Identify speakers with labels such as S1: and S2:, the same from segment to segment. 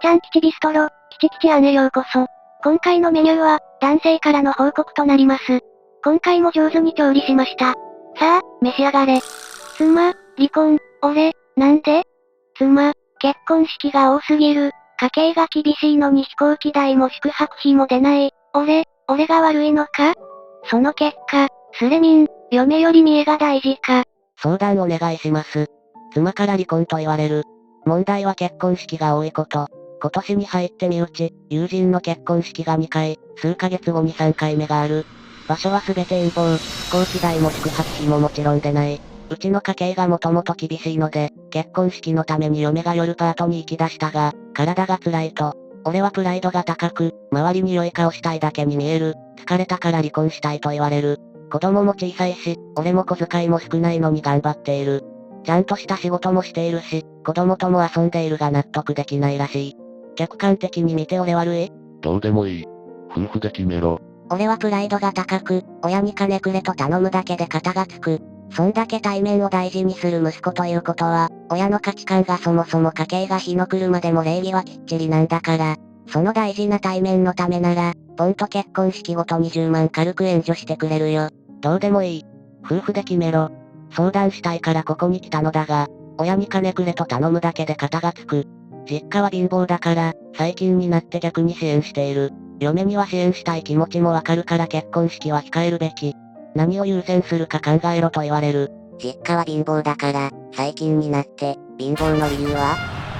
S1: ちゃん吉ビストロ、吉姉ようこそ。今回のメニューは、男性からの報告となります。今回も上手に調理しました。さあ、召し上がれ。妻、離婚、俺、なんで？妻、結婚式が多すぎる。家計が厳しいのに飛行機代も宿泊費も出ない。俺が悪いのか？その結果、スレミン、嫁より見栄が大事か。
S2: 相談お願いします。妻から離婚と言われる。問題は結婚式が多いこと。今年に入って身内、友人の結婚式が2回、数ヶ月後に3回目がある。場所は全て陰謀、飛行機代も宿泊費ももちろん出ない。うちの家計がもともと厳しいので、結婚式のために嫁が夜パートに行き出したが、体が辛いと。俺はプライドが高く、周りに良い顔したいだけに見える。疲れたから離婚したいと言われる。子供も小さいし、俺も小遣いも少ないのに頑張っている。ちゃんとした仕事もしているし、子供とも遊んでいるが納得できないらしい。客観的に見て俺悪い？
S3: どうでもいい。夫婦で決めろ。
S2: 俺はプライドが高く、親に金くれと頼むだけで肩がつく。そんだけ対面を大事にする息子ということは、親の価値観がそもそも家計が火の車でも礼儀はきっちりなんだから、その大事な対面のためなら、ポンと結婚式ごと20万軽く援助してくれるよ。どうでもいい。夫婦で決めろ。相談したいからここに来たのだが、親に金くれと頼むだけで肩がつく。実家は貧乏だから、最近になって逆に支援している。嫁には支援したい気持ちもわかるから結婚式は控えるべき。何を優先するか考えろと言われる。実家は貧乏だから、最近になって、貧乏の理由は？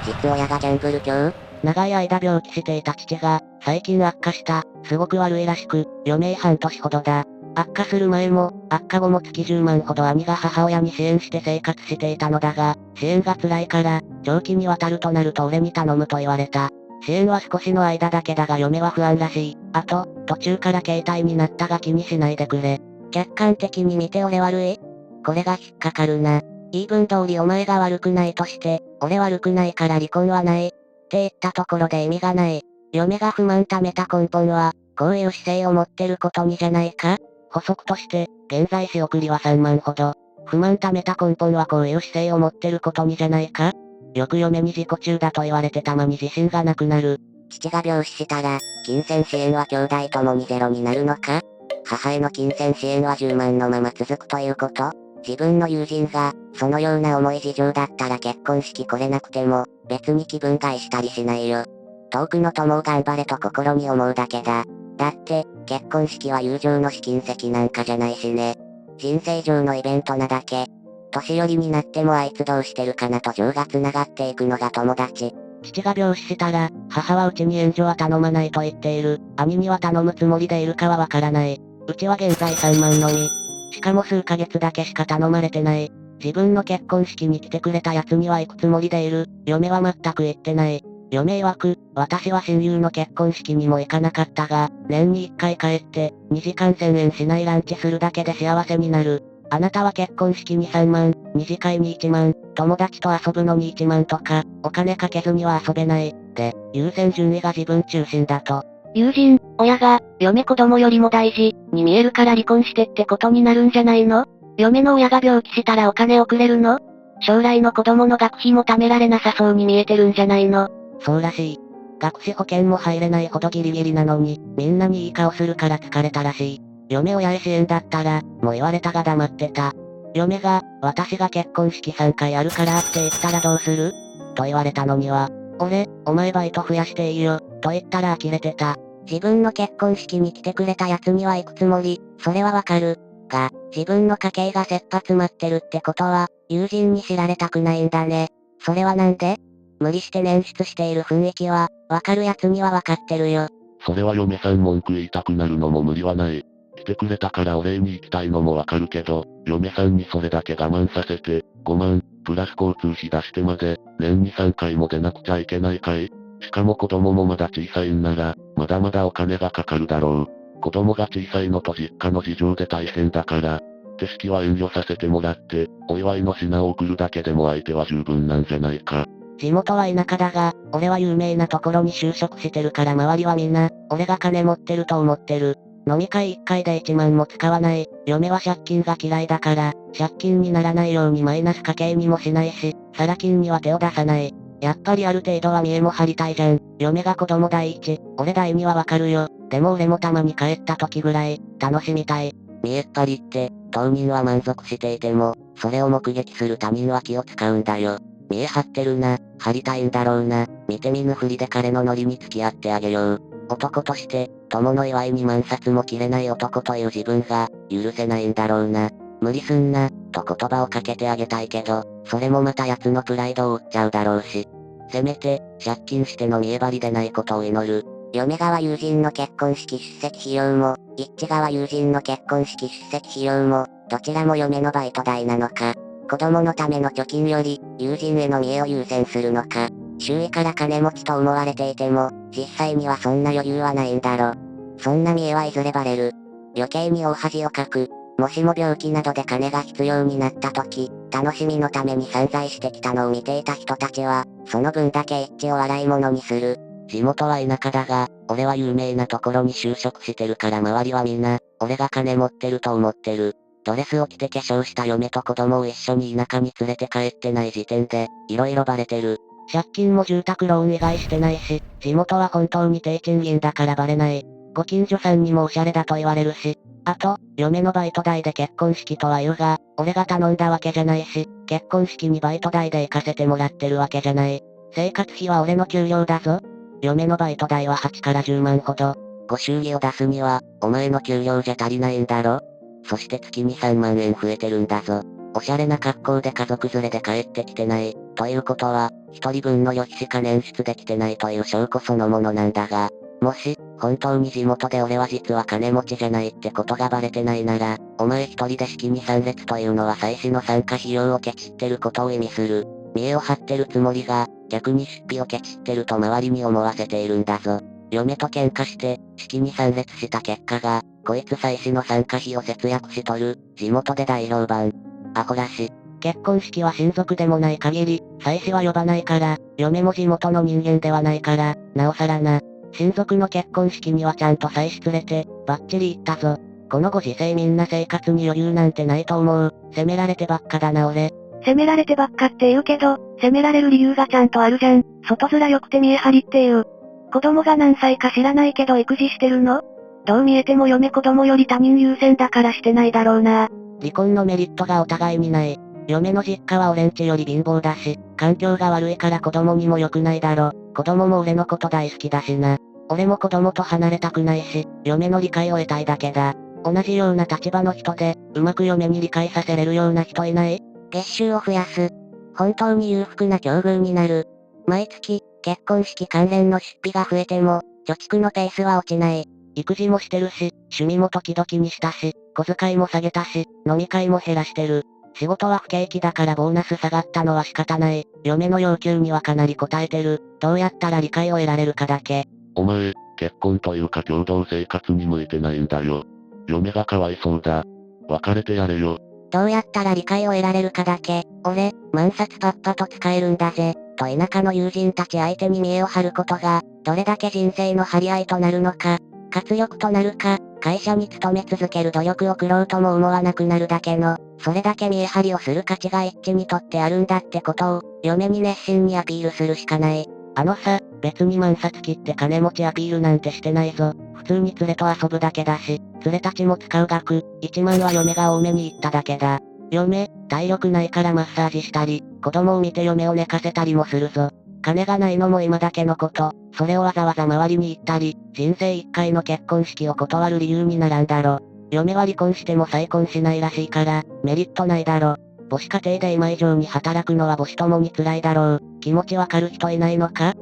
S2: 実親がギャンブル狂？長い間病気していた父が、最近悪化した。すごく悪いらしく、余命半年ほどだ。悪化する前も、悪化後も月10万ほど兄が母親に支援して生活していたのだが、支援が辛いから、長期にわたるとなると俺に頼むと言われた。支援は少しの間だけだが嫁は不安らしい。あと、途中から携帯になったが気にしないでくれ。客観的に見て俺悪い？これが引っかかるな。言い分通りお前が悪くないとして、俺悪くないから離婚はない。って言ったところで意味がない。嫁が不満溜めた根本は、こういう姿勢を持ってることにじゃないか？補足として、現在仕送りは3万ほど。不満溜めた根本はこういう姿勢を持ってることにじゃないか？よく嫁に自己中だと言われてたまに自信がなくなる。父が病死したら、金銭支援は兄弟ともにゼロになるのか？母への金銭支援は10万のまま続くということ？自分の友人が、そのような重い事情だったら結婚式来れなくても、別に気分害したりしないよ。遠くの友を頑張れと心に思うだけだ。だって、結婚式は友情の試金石なんかじゃないしね。人生上のイベントなだけ。年寄りになってもあいつどうしてるかなと情が繋がっていくのが友達。父が病死したら、母はうちに援助は頼まないと言っている。兄には頼むつもりでいるかはわからない。うちは現在3万のみ。しかも数ヶ月だけしか頼まれてない。自分の結婚式に来てくれた奴には行くつもりでいる。嫁は全く行ってない。嫁曰く、私は親友の結婚式にも行かなかったが、年に1回帰って、2時間1000円しないランチするだけで幸せになる。あなたは結婚式に3万、二次会に1万、友達と遊ぶのに1万とか、お金かけずには遊べない。で、優先順位が自分中心だと。
S1: 友人、親が、嫁子供よりも大事、に見えるから離婚してってことになるんじゃないの？嫁の親が病気したらお金をくれるの？将来の子供の学費も貯められなさそうに見えてるんじゃないの？
S2: そうらしい。学資保険も入れないほどギリギリなのに、みんなにいい顔するから疲れたらしい。嫁親へ支援だったら、もう言われたが黙ってた。嫁が、私が結婚式3回あるからって言ったらどうする？と言われたのには、俺、お前バイト増やしていいよ、と言ったら呆れてた。自分の結婚式に来てくれた奴には行くつもり、それはわかる。が、自分の家計が切羽詰まってるってことは、友人に知られたくないんだね。それはなんで？無理して捻出している雰囲気は、わかる奴にはわかってるよ。
S3: それは嫁さん文句言いたくなるのも無理はない。来てくれたからお礼に行きたいのもわかるけど、嫁さんにそれだけ我慢させて、5万、プラス交通費出してまで、年に3回も出なくちゃいけないかい？しかも子供もまだ小さいんなら、まだまだお金がかかるだろう。子供が小さいのと実家の事情で大変だから、手式は遠慮させてもらって、お祝いの品を送るだけでも相手は十分なんじゃないか。
S2: 地元は田舎だが、俺は有名なところに就職してるから周りはみんな、俺が金持ってると思ってる。飲み会1回で1万も使わない。嫁は借金が嫌いだから、借金にならないようにマイナス家計にもしないし、サラ金には手を出さない。やっぱりある程度は見栄も張りたいじゃん。嫁が子供第一、俺第二はわかるよ。でも俺もたまに帰った時ぐらい、楽しみたい。見栄っ張りって、当人は満足していても、それを目撃する他人は気を使うんだよ。見栄張ってるな、張りたいんだろうな、見て見ぬふりで彼のノリに付き合ってあげよう。男として、友の祝いに万札も切れない男という自分が、許せないんだろうな。無理すんな、と言葉をかけてあげたいけど、それもまた奴のプライドを打っちゃうだろうし。せめて、借金しての見栄張りでないことを祈る。嫁側友人の結婚式出席費用も、一致側友人の結婚式出席費用も、どちらも嫁のバイト代なのか。子供のための貯金より、友人への見栄を優先するのか。周囲から金持ちと思われていても、実際にはそんな余裕はないんだろ。そんな見栄はいずれバレる。余計に大恥をかく。もしも病気などで金が必要になった時、楽しみのために散財してきたのを見ていた人たちは、その分だけ一致を笑い物にする。地元は田舎だが、俺は有名なところに就職してるから周りはみんな、俺が金持ってると思ってる。ドレスを着て化粧した嫁と子供を一緒に田舎に連れて帰ってない時点で、色々バレてる。借金も住宅ローン以外してないし、地元は本当に低賃金だからバレない。ご近所さんにもおしゃれだと言われるし。あと、嫁のバイト代で結婚式とは言うが、俺が頼んだわけじゃないし、結婚式にバイト代で行かせてもらってるわけじゃない。生活費は俺の給料だぞ。嫁のバイト代は8から10万ほど。ご祝儀を出すには、お前の給料じゃ足りないんだろ。そして月に3万円増えてるんだぞ。おしゃれな格好で家族連れで帰ってきてない。ということは、一人分の旅費しか捻出できてないという証拠そのものなんだが、もし、本当に地元で俺は実は金持ちじゃないってことがバレてないなら、お前一人で式に参列というのは祭祀の参加費用をケチってることを意味する。見栄を張ってるつもりが、逆に出費をケチってると周りに思わせているんだぞ。嫁と喧嘩して、式に参列した結果が、こいつ祭祀の参加費を節約しとる、地元で大評判。アホらし。結婚式は親族でもない限り、祭祀は呼ばないから、嫁も地元の人間ではないから、なおさらな。親族の結婚式にはちゃんと祭祀連れて、バッチリ行ったぞ。このご時世みんな生活に余裕なんてないと思う。責められてばっかだな俺。
S1: 責められてばっかって言うけど、責められる理由がちゃんとあるじゃん。外面良くて見栄張りっていう。子供が何歳か知らないけど育児してるの？どう見えても嫁子供より他人優先だからしてないだろうな。
S2: 離婚のメリットがお互いにない。嫁の実家は俺んちより貧乏だし、環境が悪いから子供にも良くないだろ。子供も俺のこと大好きだしな。俺も子供と離れたくないし、嫁の理解を得たいだけだ。同じような立場の人で、うまく嫁に理解させれるような人いない？月収を増やす。本当に裕福な境遇になる。毎月、結婚式関連の出費が増えても、貯蓄のペースは落ちない。育児もしてるし、趣味も時々にしたし、小遣いも下げたし、飲み会も減らしてる。仕事は不景気だからボーナス下がったのは仕方ない。嫁の要求にはかなり応えてる。どうやったら理解を得られるかだけ。
S3: お前、結婚というか共同生活に向いてないんだよ。嫁がかわいそうだ。別れてやれよ。
S2: どうやったら理解を得られるかだけ。俺、万札パッパと使えるんだぜ。と田舎の友人たち相手に見栄を張ることが、どれだけ人生の張り合いとなるのか。活力となるか、会社に勤め続ける努力を苦労とも思わなくなるだけの、それだけ見栄張りをする価値が一致にとってあるんだってことを、嫁に熱心にアピールするしかない。あのさ、別に万札切って金持ちアピールなんてしてないぞ。普通に連れと遊ぶだけだし、連れたちも使う額、1万は嫁が多めに言っただけだ。嫁、体力ないからマッサージしたり、子供を見て嫁を寝かせたりもするぞ。金がないのも今だけのこと、それをわざわざ周りに言ったり、人生一回の結婚式を断る理由にならんだろ。嫁は離婚しても再婚しないらしいから、メリットないだろ。母子家庭で今以上に働くのは母子ともに辛いだろう。気持ちわかる人いないのか？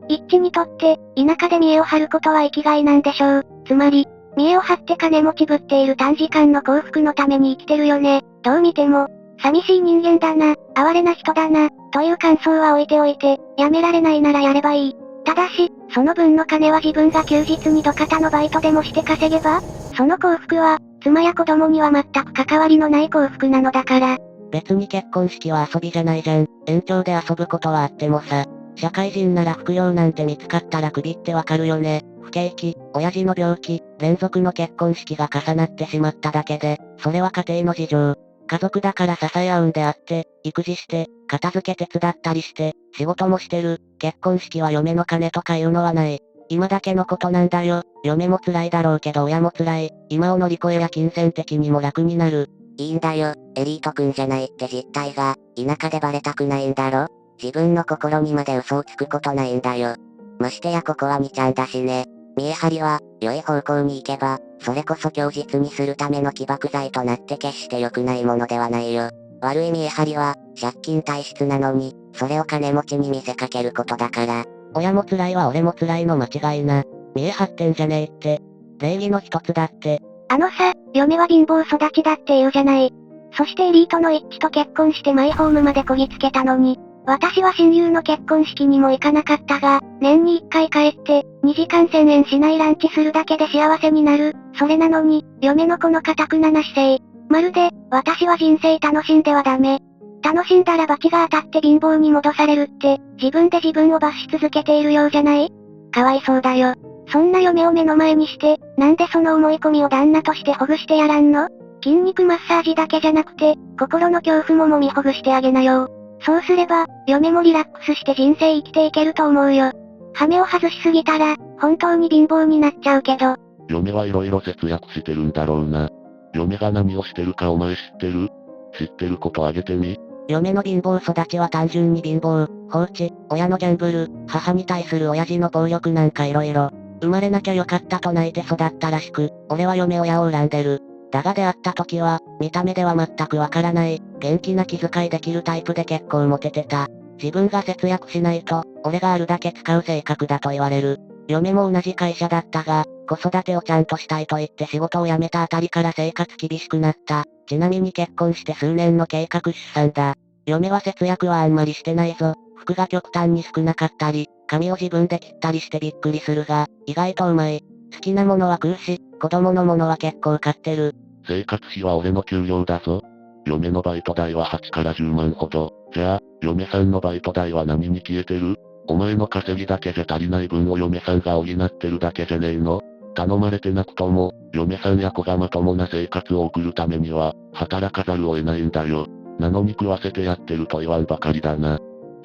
S1: 一致にとって、田舎で見栄を張ることは生きがいなんでしょう。つまり、見栄を張って金持ちぶっている短時間の幸福のために生きてるよね。どう見ても、寂しい人間だな、哀れな人だな、という感想は置いておいて、やめられないならやればいい。ただし、その分の金は自分が休日に土方のバイトでもして稼げば、その幸福は、妻や子供には全く関わりのない幸福なのだから。
S2: 別に結婚式は遊びじゃないじゃん。延長で遊ぶことはあってもさ。社会人なら服用なんて見つかったら首ってわかるよね。不景気、親父の病気、連続の結婚式が重なってしまっただけで、それは家庭の事情。家族だから支え合うんであって、育児して、片付け手伝ったりして、仕事もしてる、結婚式は嫁の金とかいうのはない。今だけのことなんだよ。嫁も辛いだろうけど親も辛い。今を乗り越えや金銭的にも楽になる。
S4: いいんだよ、エリート君じゃないって実態が、田舎でバレたくないんだろ。自分の心にまで嘘をつくことないんだよ。ましてやここはみちゃんだしね。見え張りは、良い方向に行けば、それこそ供実にするための起爆剤となって決して良くないものではないよ。悪い見え張りは、借金体質なのに、それを金持ちに見せかけることだから。
S2: 親も辛いわ俺も辛いの間違いな。見え張ってんじゃねえって。礼儀の一つだって。
S1: あのさ、嫁は貧乏育ちだって言うじゃない。そしてエリートの一致と結婚してマイホームまでこぎつけたのに、私は親友の結婚式にも行かなかったが、年に1回帰って、2時間1000円しないランチするだけで幸せになる。それなのに、嫁のこの堅くなな姿勢。まるで、私は人生楽しんではダメ。楽しんだら罰が当たって貧乏に戻されるって、自分で自分を罰し続けているようじゃない？かわいそうだよ。そんな嫁を目の前にして、なんでその思い込みを旦那としてほぐしてやらんの？筋肉マッサージだけじゃなくて、心の恐怖も揉みほぐしてあげなよ。そうすれば、嫁もリラックスして人生生きていけると思うよ。ハメを外しすぎたら、本当に貧乏になっちゃうけど。
S3: 嫁はいろいろ節約してるんだろうな。嫁が何をしてるかお前知ってる？知ってることあげてみ？
S2: 嫁の貧乏育ちは単純に貧乏、放置、親のギャンブル、母に対する親父の暴力なんか色々。生まれなきゃよかったと泣いて育ったらしく、俺は嫁親を恨んでる。だが出会った時は、見た目では全くわからない、元気な気遣いできるタイプで結構モテてた。自分が節約しないと、俺があるだけ使う性格だと言われる。嫁も同じ会社だったが、子育てをちゃんとしたいと言って仕事を辞めたあたりから生活厳しくなった。ちなみに結婚して数年の計画出産だ。嫁は節約はあんまりしてないぞ。服が極端に少なかったり、髪を自分で切ったりしてびっくりするが、意外とうまい。好きなものは食うし、子供のものは結構買ってる。
S3: 生活費は俺の給料だぞ。嫁のバイト代は8から10万ほど。じゃあ、嫁さんのバイト代は何に消えてる？お前の稼ぎだけじゃ足りない分を嫁さんが補ってるだけじゃねえの？頼まれてなくとも、嫁さんや子がまともな生活を送るためには、働かざるを得ないんだよ。なのに食わせてやってると言わんばかりだな。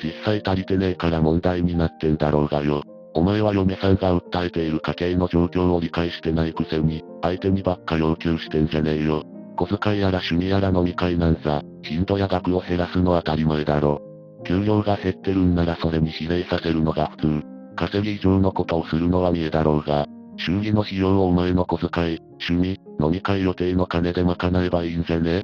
S3: 実際足りてねえから問題になってんだろうがよ。お前は嫁さんが訴えている家計の状況を理解してないくせに、相手にばっか要求してんじゃねえよ。小遣いやら趣味やら飲み会なんざ、頻度や額を減らすのは当たり前だろ。給料が減ってるんならそれに比例させるのが普通。稼ぎ以上のことをするのは見えだろうが、修理の費用をお前の小遣い、趣味、飲み会予定の金で賄えばいいんじゃね？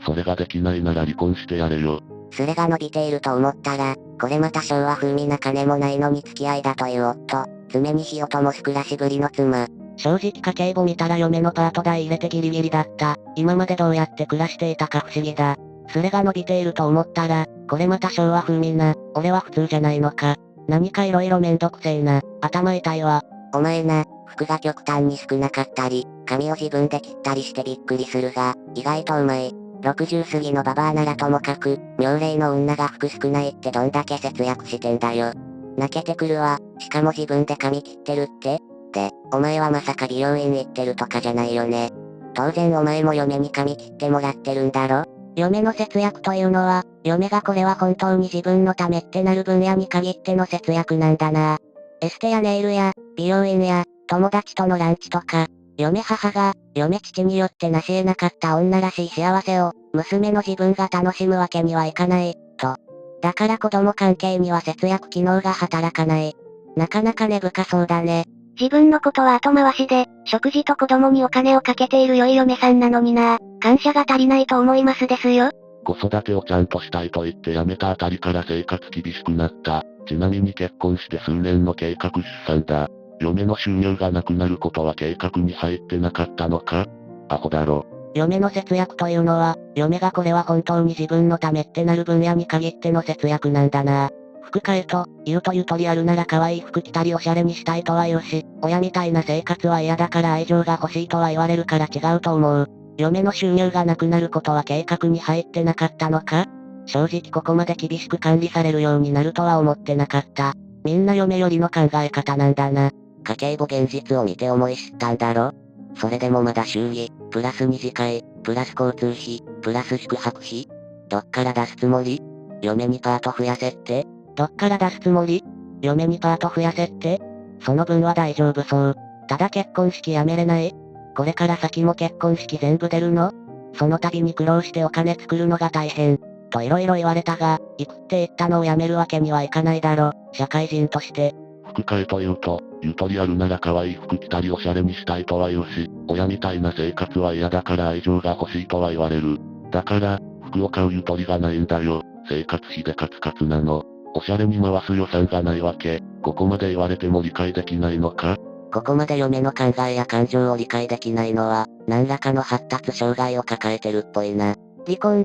S3: それができないなら離婚してやれよ。
S4: スレが伸びていると思ったら、これまた昭和風味な金もないのに付き合いだという夫。爪に火を灯す暮らしぶりの妻。
S2: 正直家計簿見たら嫁のパート代入れてギリギリだった。今までどうやって暮らしていたか不思議だ。スレが伸びていると思ったら、これまた昭和風味な、俺は普通じゃないのか。何か色々めんどくせえな、頭痛いわ。
S4: お前な、服が極端に少なかったり、髪を自分で切ったりしてびっくりするが、意外とうまい。60過ぎのババアならともかく、妙齢の女が服少ないってどんだけ節約してんだよ。泣けてくるわ。しかも自分で髪切ってるって？で、お前はまさか美容院行ってるとかじゃないよね。当然お前も嫁に髪切ってもらってるんだろ？
S2: 嫁の節約というのは、嫁がこれは本当に自分のためってなる分野に限っての節約なんだな。エステやネイルや、美容院や、友達とのランチとか、嫁母が、嫁父によって成し得なかった女らしい幸せを、娘の自分が楽しむわけにはいかない、と。だから子供関係には節約機能が働かない。なかなか根深そうだね。
S1: 自分のことは後回しで、食事と子供にお金をかけている良い嫁さんなのにな。感謝が足りないと思いますですよ。
S3: 子育てをちゃんとしたいと言って辞めたあたりから生活厳しくなった。ちなみに結婚して数年の計画出産だ。嫁の収入がなくなることは計画に入ってなかったのか？アホだろ。
S2: 嫁の節約というのは、嫁がこれは本当に自分のためってなる分野に限っての節約なんだな。服買えと、言うとゆとりあるなら可愛い服着たりおしゃれにしたいとは言うし、親みたいな生活は嫌だから愛情が欲しいとは言われるから違うと思う。嫁の収入がなくなることは計画に入ってなかったのか？正直ここまで厳しく管理されるようになるとは思ってなかった。みんな嫁よりの考え方なんだな。
S4: 家計簿現実を見て思い知ったんだろ？それでもまだ修理、プラス二次会、プラス交通費、プラス宿泊費？どっから出すつもり？嫁にパート増やせって？
S2: どっから出すつもり？嫁にパート増やせって？その分は大丈夫そう。ただ結婚式やめれない？これから先も結婚式全部出るの？その度に苦労してお金作るのが大変。と色々言われたが、行くって言ったのをやめるわけにはいかないだろ、社会人として。
S3: 服買えと言うと、ゆとりあるなら可愛い服着たりおしゃれにしたいとは言うし、親みたいな生活は嫌だから愛情が欲しいとは言われる。だから、服を買うゆとりがないんだよ。生活費でカツカツなの。おしゃれに回す予算がないわけ。ここまで言われても理解できないのか？
S4: ここまで嫁の考えや感情を理解できないのは、何らかの発達障害を抱えてるっぽいな。
S2: 離婚、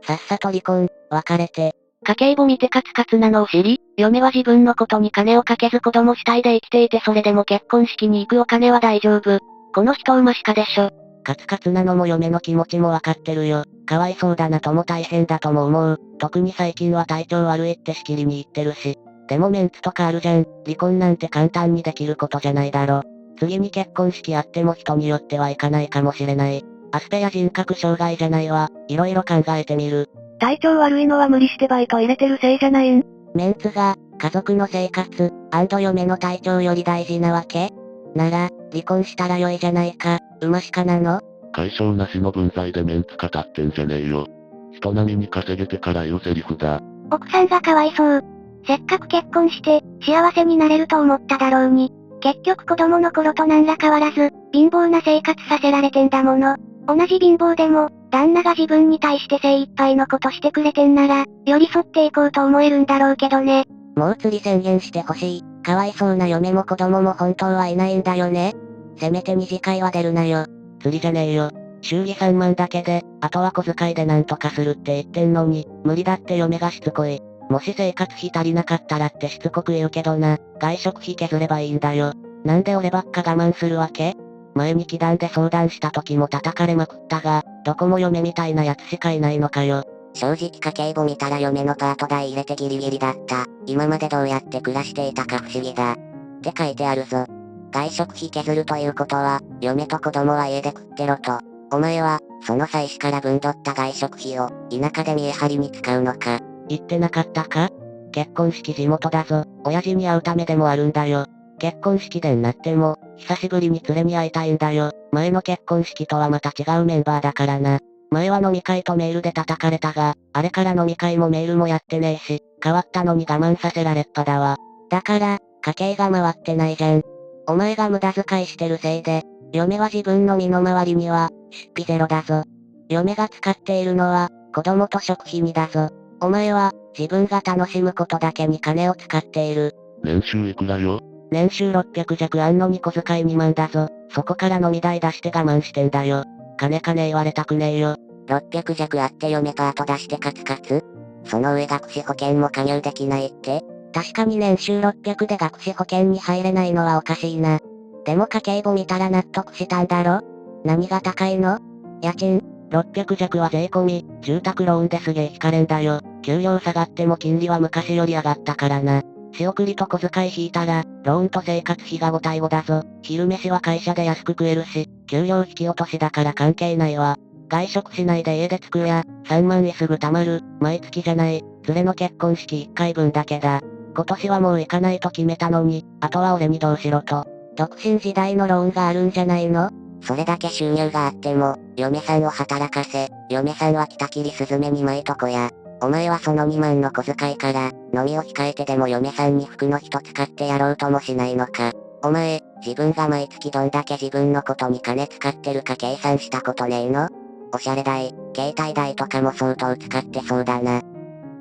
S2: さっさと離婚、別れて。
S1: 家計簿見てカツカツなのを知り、嫁は自分のことに金をかけず子供主体で生きていてそれでも結婚式に行くお金は大丈夫。この人馬しかでしょ。
S2: カツカツなのも嫁の気持ちもわかってるよ。かわいそうだなとも大変だとも思う。特に最近は体調悪いってしきりに言ってるし。でもメンツとかあるじゃん。離婚なんて簡単にできることじゃないだろ。次に結婚式やっても人によってはいかないかもしれない。アスペや人格障害じゃないわ。いろいろ考えてみる。
S1: 体調悪いのは無理してバイト入れてるせいじゃないん？
S2: メンツが、家族の生活、嫁の体調より大事なわけ？なら、離婚したら良いじゃないか。馬しかなの？
S3: 解消なしの分際でメンツ語ってんじゃねえよ。人並みに稼げてから言うセリフだ。
S1: 奥さんがかわいそう。せっかく結婚して、幸せになれると思っただろうに。結局子供の頃と何ら変わらず、貧乏な生活させられてんだもの。同じ貧乏でも、旦那が自分に対して精一杯のことしてくれてんなら、寄り添っていこうと思えるんだろうけどね。
S2: もう釣り宣言してほしい。かわいそうな嫁も子供も本当はいないんだよね。せめて二次会は出るなよ。釣りじゃねえよ。修理3万だけで、あとは小遣いでなんとかするって言ってんのに、無理だって嫁がしつこい。もし生活費足りなかったらってしつこく言うけどな、外食費削ればいいんだよ。なんで俺ばっか我慢するわけ？前に祈願で相談した時も叩かれまくったが、どこも嫁みたいなやつしかいないのかよ。
S4: 正直家計簿見たら嫁のパート代入れてギリギリだった。今までどうやって暮らしていたか不思議だ。って書いてあるぞ。外食費削るということは、嫁と子供は家で食ってろと。お前は、その妻子から分取った外食費を、田舎で見え張りに使うのか。
S2: 言ってなかったか？結婚式地元だぞ。親父に会うためでもあるんだよ。結婚式でになっても、久しぶりに連れに会いたいんだよ。前の結婚式とはまた違うメンバーだからな。前は飲み会とメールで叩かれたが、あれから飲み会もメールもやってねえし、変わったのに我慢させられっぱだわ。だから、家計が回ってないじゃん。お前が無駄遣いしてるせいで、嫁は自分の身の回りには、出費ゼロだぞ。嫁が使っているのは、子供と食費にだぞ。お前は、自分が楽しむことだけに金を使っている。
S3: 年収いくらよ？
S2: 年収600弱あんのに小遣い2万だぞ。そこから飲み代出して我慢してんだよ。金言われたくねえよ。
S4: 600弱あって嫁パート出してカツカツ？その上学資保険も加入できないって？
S2: 確かに年収600で学資保険に入れないのはおかしいな。でも家計簿見たら納得したんだろ？何が高いの？家賃。600弱は税込み、住宅ローンですげえ引かれんだよ。給料下がっても金利は昔より上がったからな。仕送りと小遣い引いたら、ローンと生活費が5対5だぞ。昼飯は会社で安く食えるし、給料引き落としだから関係ないわ。外食しないで家で作るや、3万円すぐ貯まる、毎月じゃない、連れの結婚式1回分だけだ。今年はもう行かないと決めたのに、あとは俺にどうしろと。独身時代のローンがあるんじゃないの？
S4: それだけ収入があっても、嫁さんを働かせ、嫁さんは北切りスズメに巻いとこや。お前はその2万の小遣いから、飲みを控えてでも嫁さんに服の一つ買ってやろうともしないのか。お前、自分が毎月どんだけ自分のことに金使ってるか計算したことねえの？おしゃれ代、携帯代とかも相当使ってそうだな。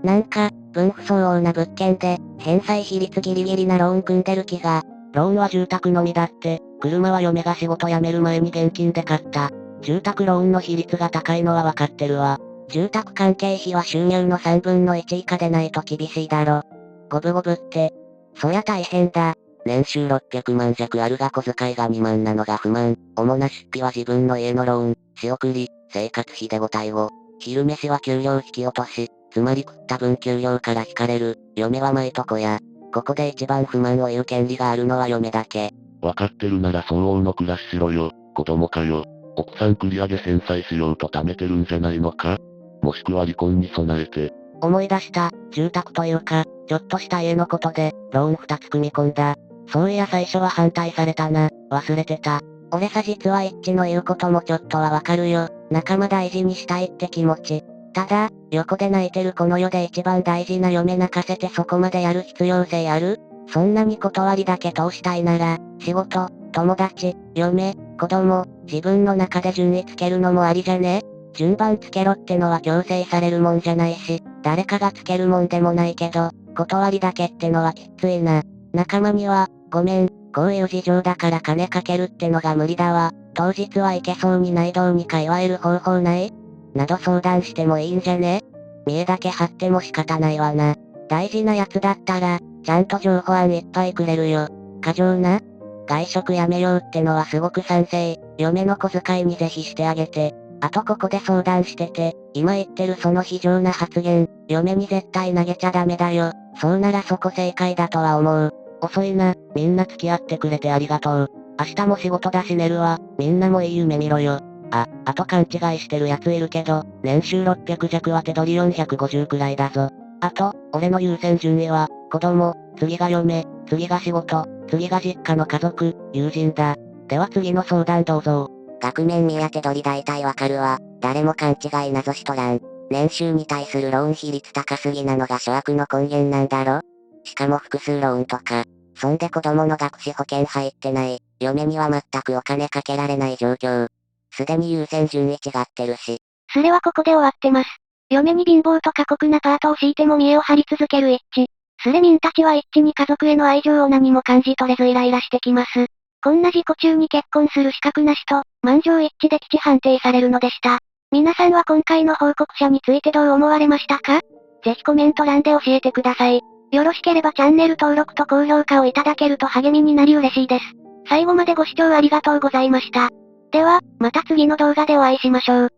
S2: なんか、分不相応な物件で、返済比率ギリギリなローン組んでる気が。ローンは住宅のみだって、車は嫁が仕事辞める前に現金で買った。住宅ローンの比率が高いのはわかってるわ。住宅関係費は収入の3分の1以下でないと厳しいだろ。五分五分って。そりゃ大変だ。
S3: 年収600万弱あるが小遣いが2万なのが不満。主な出費は自分の家のローン、仕送り、生活費で5対5。昼飯は給料引き落とし、つまり食った分給料から引かれる。嫁は巻いとこや。ここで一番不満を言う権利があるのは嫁だけ。わかってるなら相応の暮らししろよ。子供かよ。奥さん繰り上げ返済しようと貯めてるんじゃないのか？もしくは離婚に備えて。
S2: 思い出した、住宅というか、ちょっとした家のことで、ローン2つ組み込んだ。そういや最初は反対されたな、忘れてた。俺さ実は一致の言うこともちょっとはわかるよ。仲間大事にしたいって気持ち。ただ、横で泣いてるこの世で一番大事な嫁泣かせてそこまでやる必要性ある？そんなに断りだけ通したいなら、仕事、友達、嫁、子供、自分の中で順位つけるのもありじゃね？順番つけろってのは強制されるもんじゃないし、誰かがつけるもんでもないけど、断りだけってのはきついな。仲間には、ごめん、こういう事情だから金かけるってのが無理だわ。当日はいけそうにないどうにか祝える方法ないなど相談してもいいんじゃね？見栄だけ張っても仕方ないわな。大事なやつだったら、ちゃんと情報案いっぱいくれるよ。過剰な外食やめようってのはすごく賛成。嫁の小遣いにぜひしてあげて。あとここで相談してて、今言ってるその非常な発言、嫁に絶対投げちゃダメだよ。そうならそこ正解だとは思う。遅いな、みんな付き合ってくれてありがとう。明日も仕事だし寝るわ、みんなもいい夢見ろよ。あと勘違いしてるやついるけど、年収600弱は手取り450くらいだぞ。あと、俺の優先順位は、子供、次が嫁、次が仕事、次が実家の家族、友人だ。では次の相談どうぞ。
S4: 額面見当て取り大体わかるわ。誰も勘違いなぞしとらん。年収に対するローン比率高すぎなのが諸悪の根源なんだろ？しかも複数ローンとか。そんで子供の学資保険入ってない。嫁には全くお金かけられない状況。すでに優先順位違ってるし。
S1: それはここで終わってます。嫁に貧乏と過酷なパートを強いても見栄を張り続ける一致。スレミンたちは一致に家族への愛情を何も感じ取れずイライラしてきます。こんな自己中に結婚する資格なしと、満場一致で基地判定されるのでした。皆さんは今回の報告者についてどう思われましたか？ぜひコメント欄で教えてください。よろしければチャンネル登録と高評価をいただけると励みになり嬉しいです。最後までご視聴ありがとうございました。では、また次の動画でお会いしましょう。